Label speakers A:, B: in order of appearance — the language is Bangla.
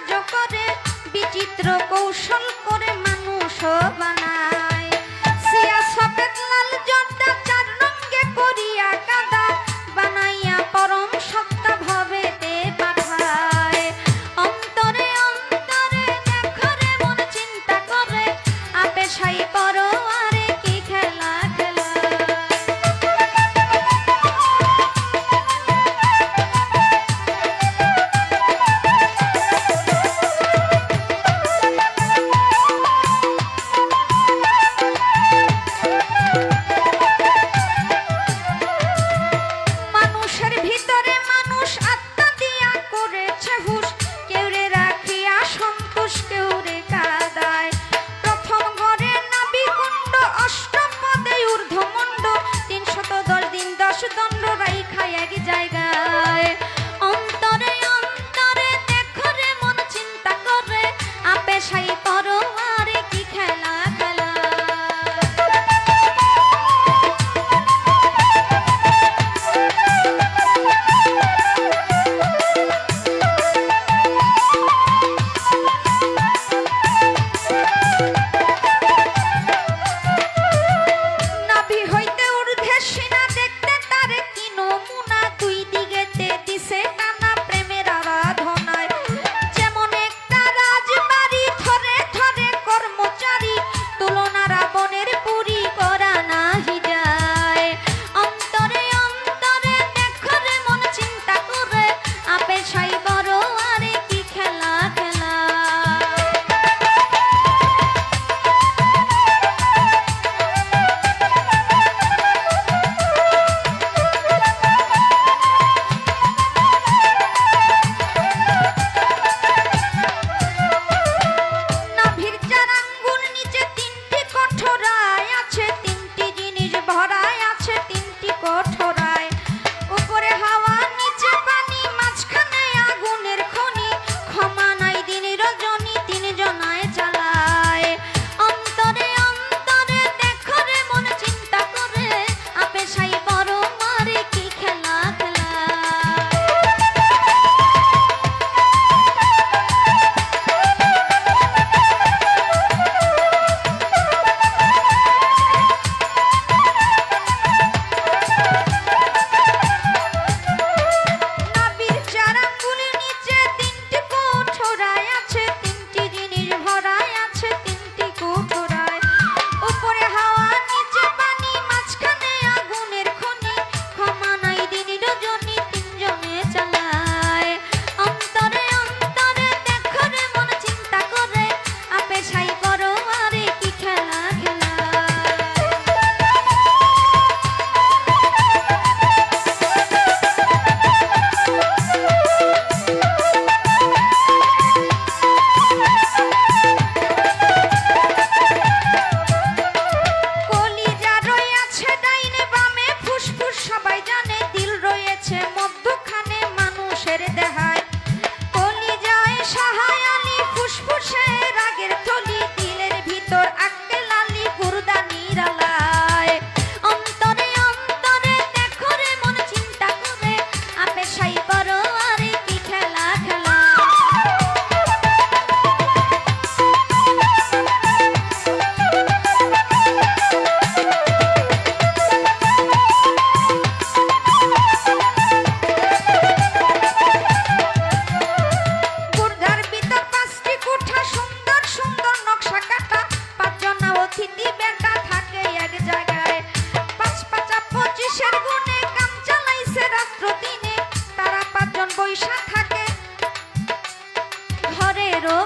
A: আশ্চর্য করে, বিচিত্র কৌশল করে মানুষ বানায়। সিয়া সফেদ লাল জর্দা চার রঙে করিয়া কাদা, বানাইয়া পরম সত্তা ভবেতে পাঠায়। অন্তরে অন্তরে দেখো রে মন চিন্তা করে, আপে সাই পরো আরে কি খেলা খেলা। মানুষের ভিতরে মানুষ আত্মা দিয়া করেছে হুশ, কেউ রে রাখিয়া সন্তোষ কেউ রে কাদায়। প্রথম গড়ে নাভি কুণ্ড, অষ্টম পদে ঊর্ধ্বমুণ্ড, ৩১০ দিন ১০ দণ্ড রাইখা এক জায়গায়। অন্তরে অন্তরে দেখো রে মন চিন্তা করে, আপে সাই পরো আরে কি খেলা খেলা। নাভি হইতে ঊর্ধ্বে সিনা, দেখতে তারে কি নমুনা, দুই দিকেতে দিছে টানা প্রেমের আরাধনায়। যেমন একটা রাজবাড়ি ধরে ধরে কর্মচারী, তুলনা রাবণের পুরী করা নাহি যায়। অন্তরে অন্তরে দেখো রে মন চিন্তা করে, আপে সাই বড় আরে কি খেলা খেলা। নাভির চার আঙ্গুল নিচে ৩টি কঠোরায় আছে, ৩টি জিনিস ভরায় আছে ৩টি কঠোরায়। উপরে হাওয়া নিচে পানি, মাঝখানে আগুনের খনি, ক্ষমা নাই দিন রজনী ৩ জনায় চালায়। অন্তরে অন্তরে দেখো রে মন চিন্তা করে, আপে সাই বড় মারে কি খেলা খেলা। নাভির চার আঙ্গুলের নিচে ৩টি কঠোরায় আছে, ৩টি জিনিস ভরায় আছে ৩টি কঠোরায়। উপরে হাওয়া নিচে পানি, মাঝখানে আগুনের খনি, ক্ষমা নাই দিন রজনী ৩ জনে চালায়। অন্তরে অন্তরে দেখো রে মন চিন্তা করে, আপে সাই বড় আরে কি খেলা খেলা। কলিজা রয়েছে ডাইনে বামে, ফুসফুস সবাই জানে, দিল রয়েছে মধ্যখানে মানুষের দেহায়। কলিজায় সাহায় আলি, ফুসফুসে রাগের থলি, দিলের ভিতর আক্কেল আলি, গুরদা নিরালায়। অন্তরে অন্তরে দেখো রে মন চিন্তা করে, আপে সাই বড় আরে কি খেলা খেলা। গুর্দার ভিতর ৫টি কুঠা, সুন্দর সুন্দর নকশা কাটা, ৫ জনা অতিথি বেটা থাকে এক জায়গায়। ৫ ৫ ২৫-এর গুণে কাম চালাইছে রাত্র দিনে, তারা ৫ জন বৈশা থাকে ঘরেরও